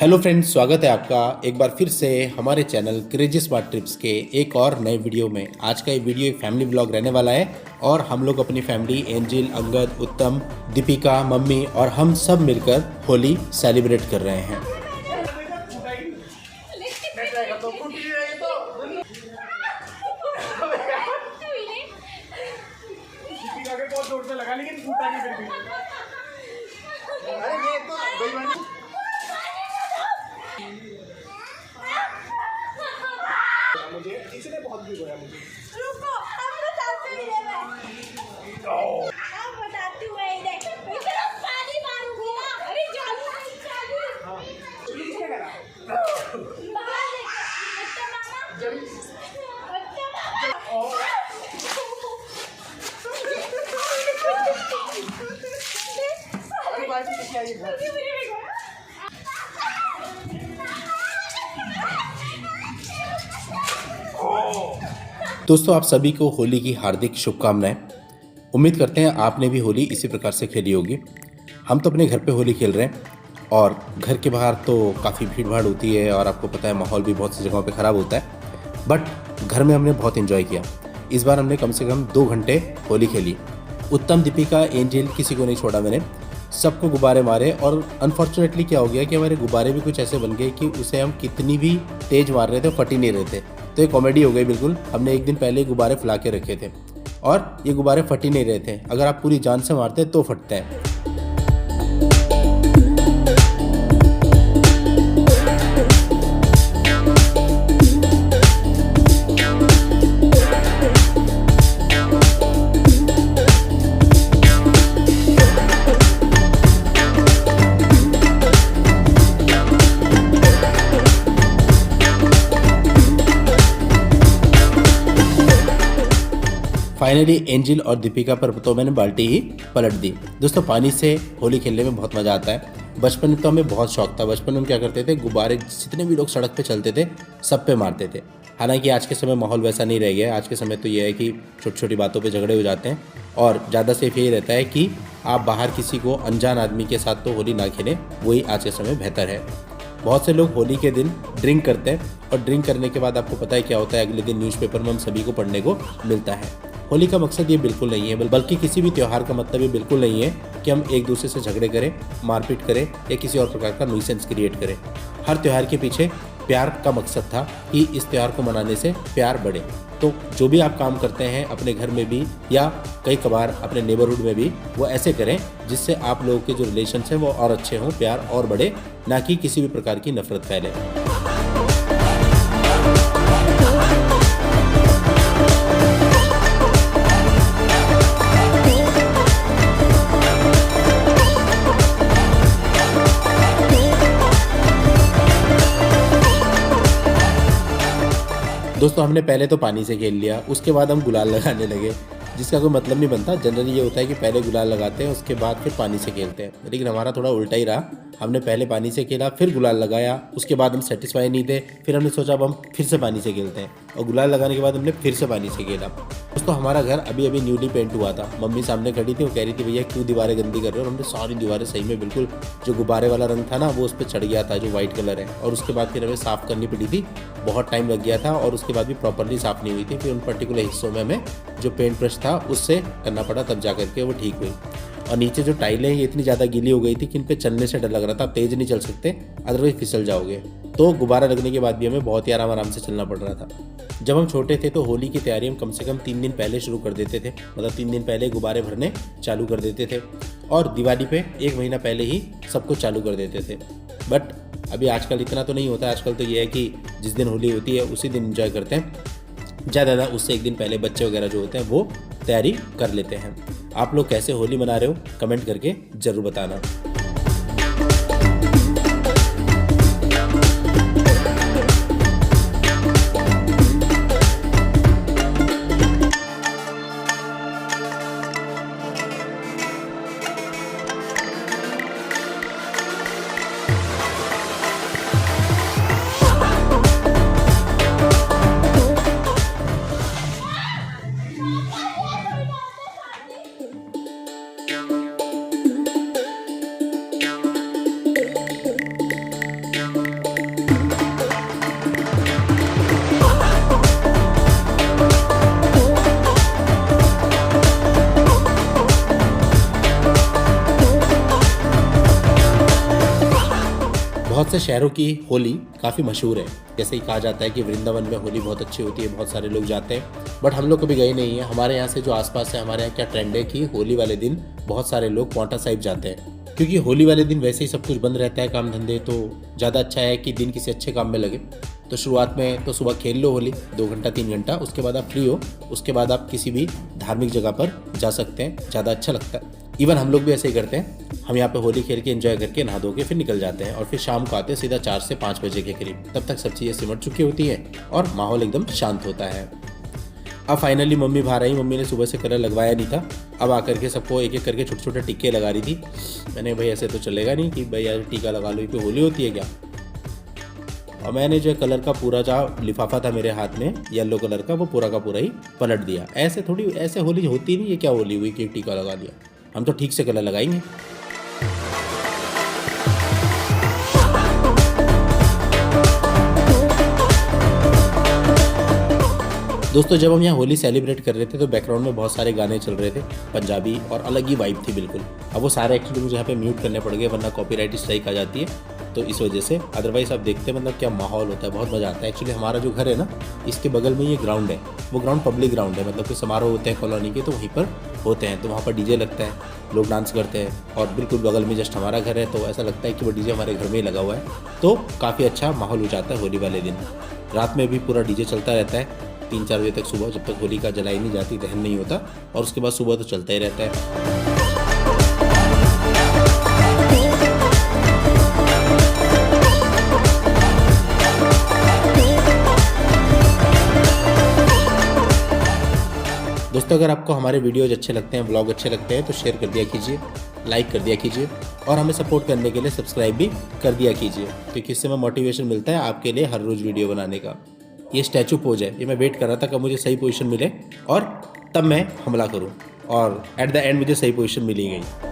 Hello friends, स्वागत है आपका एक बार फिर से हमारे चैनल क्रेजी स्मार्ट ट्रिप्स के एक और नए वीडियो में। आज का ये वीडियो एक फैमिली ब्लॉग रहने वाला है और हम लोग अपनी फैमिली एंजिल, अंगद, उत्तम, दीपिका, मम्मी और हम सब मिलकर होली सेलिब्रेट कर रहे हैं। मुझे इसने बहुत भिगोया मुझे। रुको, अब बताती हूँ मैं। अब बताती हूँ मैं इधर। इतना पानी मारूंगी ना। अरे चालू। हाँ। किसने करा? बाहर देखो। उत्तम मामा। जल्दी। उत्तम मामा। अरे बाहर से कैसे आई घर? दोस्तों, आप सभी को होली की हार्दिक शुभकामनाएं। उम्मीद करते हैं आपने भी होली इसी प्रकार से खेली होगी। हम तो अपने घर पे होली खेल रहे हैं और घर के बाहर तो काफ़ी भीड़ भाड़ होती है और आपको पता है माहौल भी बहुत सी जगहों पे ख़राब होता है। बट घर में हमने बहुत एंजॉय किया। इस बार हमने कम से कम 2 घंटे होली खेली। उत्तम, दीपिका, एंजिल किसी को नहीं छोड़ा मैंने, सबको गुब्बारे मारे। और अनफॉर्चुनेटली क्या हो गया कि हमारे गुब्बारे भी कुछ ऐसे बन गए कि उसे हम कितनी भी तेज़ मार रहे थे फट ही नहीं रहे थे। तो ये कॉमेडी हो गई बिल्कुल। हमने एक दिन पहले गुब्बारे फुला के रखे थे और ये गुब्बारे फट ही नहीं रहे थे। अगर आप पूरी जान से मारते तो फटते हैं। फाइनली एंजिल और दीपिका पर तो मैंने बाल्टी ही पलट दी। दोस्तों, पानी से होली खेलने में बहुत मज़ा आता है। बचपन में तो हमें बहुत शौक था। बचपन में हम क्या करते थे, गुब्बारे जितने भी लोग सड़क पे चलते थे सब पे मारते थे। हालांकि आज के समय माहौल वैसा नहीं रह गया है। आज के समय तो ये है कि छोटी छोटी बातों पे झगड़े हो जाते हैं और ज़्यादा सेफ यही रहता है कि आप बाहर किसी को, अनजान आदमी के साथ तो होली ना खेलें, वही आज के समय बेहतर है। बहुत से लोग होली के दिन ड्रिंक करते हैं और ड्रिंक करने के बाद आपको पता है क्या होता है, अगले दिन न्यूज़पेपर में हम सभी को पढ़ने को मिलता है। होली का मकसद ये बिल्कुल नहीं है, बल्कि किसी भी त्यौहार का मतलब ये बिल्कुल नहीं है कि हम एक दूसरे से झगड़े करें, मारपीट करें या किसी और प्रकार का न्यूसेंस क्रिएट करें। हर त्यौहार के पीछे प्यार का मकसद था कि इस त्यौहार को मनाने से प्यार बढ़े। तो जो भी आप काम करते हैं अपने घर में भी या कई कबार अपने नेबरहुड में भी, वो ऐसे करें जिससे आप लोगों के जो रिलेशन हैं वो और अच्छे हों, प्यार और बढ़े, ना कि किसी भी प्रकार की नफरत फैले। दोस्तों, हमने पहले तो पानी से खेल लिया, उसके बाद हम गुलाल लगाने लगे, जिसका कोई मतलब नहीं बनता। जनरली ये होता है कि पहले गुलाल लगाते हैं, उसके बाद फिर पानी से खेलते हैं। लेकिन हमारा थोड़ा उल्टा ही रहा। हमने पहले पानी से खेला, फिर गुलाल लगाया, उसके बाद हम सेटिस्फाई नहीं थे। फिर हमने सोचा अब हम फिर से पानी से खेलते हैं और गुलाल लगाने के बाद हमने फिर से पानी से खेला। दोस्तों, हमारा घर अभी अभी न्यूली पेंट हुआ था। मम्मी सामने खड़ी थी, वो कह रही थी भैया क्यों दीवारें गंदी कर रहे हो। और हमने सारी दीवारें सही में बिल्कुल जो गुब्बारे वाला रंग था ना वो उस पर चढ़ गया था, जो वाइट कलर है। और उसके बाद फिर हमें साफ़ करनी पड़ी थी, बहुत टाइम लग गया था और उसके बाद भी प्रॉपरली साफ़ नहीं हुई थी। फिर उन पर्टिकुलर हिस्सों में हमें जो पेंट ब्रश था उससे करना पड़ा, तब जा करके वो ठीक हुई। और नीचे जो टाइलें हैं ये इतनी ज़्यादा गीली हो गई थी कि इन पे चलने से डर लग रहा था। आप तेज़ नहीं चल सकते, अदरवाइज फिसल जाओगे। तो गुब्बारा लगने के बाद भी हमें बहुत ही आराम से चलना पड़ रहा था। जब हम छोटे थे तो होली की तैयारी हम कम से कम 3 दिन पहले शुरू कर देते थे। मतलब 3 दिन पहले गुब्बारे भरने चालू कर देते थे और दिवाली पे 1 महीना पहले ही सब कुछ चालू कर देते थे। बट अभी आजकल इतना तो नहीं होता। आजकल तो ये है कि जिस दिन होली होती है उसी दिन एंजॉय करते हैं। ज़्यादा उससे 1 दिन पहले बच्चे वगैरह जो होते हैं वो तैयारी कर लेते हैं। आप लोग कैसे होली मना रहे हो कमेंट करके ज़रूर बताना। बहुत से शहरों की होली काफ़ी मशहूर है। जैसे ही कहा जाता है कि वृंदावन में होली बहुत अच्छी होती है, बहुत सारे लोग जाते हैं, बट हम लोग कभी गए नहीं हैं। हमारे यहाँ से जो आसपास है, हमारे यहाँ क्या ट्रेंड है कि होली वाले दिन बहुत सारे लोग पांवटा साहिब जाते हैं, क्योंकि होली वाले दिन वैसे ही सब कुछ बंद रहता है, काम धंधे, तो ज़्यादा अच्छा है कि दिन किसी अच्छे काम में लगे। तो शुरुआत में तो सुबह खेल लो होली 2 घंटा 3 घंटा, उसके बाद आप फ्री हो, उसके बाद आप किसी भी धार्मिक जगह पर जा सकते हैं, ज़्यादा अच्छा लगता है। इवन हम लोग भी ऐसे ही करते हैं, हम यहाँ पे होली खेल के एंजॉय करके नहा धो के फिर निकल जाते हैं और फिर शाम को आते हैं सीधा 4 से 5 बजे के करीब। तब तक सब चीज़ें सिमट चुकी होती हैं और माहौल एकदम शांत होता है। अब फाइनली मम्मी बाहर आई। मम्मी ने सुबह से कलर लगवाया नहीं था, अब आकर के सबको एक एक करके छोटे छोटे टीके लगा रही थी। मैंने भाई ऐसे तो चलेगा नहीं कि भाई यार टीका लगा लो, कोई होली होती है क्या। और मैंने जो कलर का पूरा जो लिफाफा था मेरे हाथ में येलो कलर का, वो पूरा का पूरा ही पलट दिया। ऐसे थोड़ी, ऐसे होली होती नहीं है, क्या होली हुई कि टीका लगा दिया। हम तो ठीक से कलर लगाएंगे। दोस्तों जब हम यहाँ होली सेलिब्रेट कर रहे थे तो बैकग्राउंड में बहुत सारे गाने चल रहे थे पंजाबी, और अलग ही वाइब थी बिल्कुल। अब वो सारे एक्चुअली मुझे यहाँ पे म्यूट करने पड़ गए, वरना कॉपीराइट स्ट्राइक आ जाती है, तो इस वजह से। अदरवाइज आप देखते हैं मतलब क्या माहौल होता है, बहुत मज़ा आता है। एक्चुअली हमारा जो घर है ना, इसके बगल में ये ग्राउंड है, वो ग्राउंड पब्लिक ग्राउंड है, मतलब कोई समारोह होते हैं कॉलोनी के तो वहीं पर होते हैं, तो वहाँ पर डीजे लगता है, लोग डांस करते हैं, और बिल्कुल बगल में जस्ट हमारा घर है, तो ऐसा लगता है कि वो डीजे हमारे घर में ही लगा हुआ है। तो काफ़ी अच्छा माहौल हो जाता है होली वाले दिन। रात में भी पूरा डीजे चलता रहता है 3-4 बजे तक, सुबह जब तक होली का जलाई नहीं जाती, दहन नहीं होता, और उसके बाद सुबह तो चलता ही रहता है। दोस्तों अगर आपको हमारे वीडियोज अच्छे लगते हैं, व्लॉग अच्छे लगते हैं, तो शेयर कर दिया कीजिए, लाइक कर दिया कीजिए, और हमें सपोर्ट करने के लिए सब्सक्राइब भी कर दिया कीजिए, क्योंकि इससे हमें मोटिवेशन मिलता है आपके लिए हर रोज़ वीडियो बनाने का। ये स्टैचू पोज है, ये मैं वेट कर रहा था कब मुझे सही पोजीशन मिले और तब मैं हमला करूं, और एट द एंड मुझे सही पोजीशन मिली गई।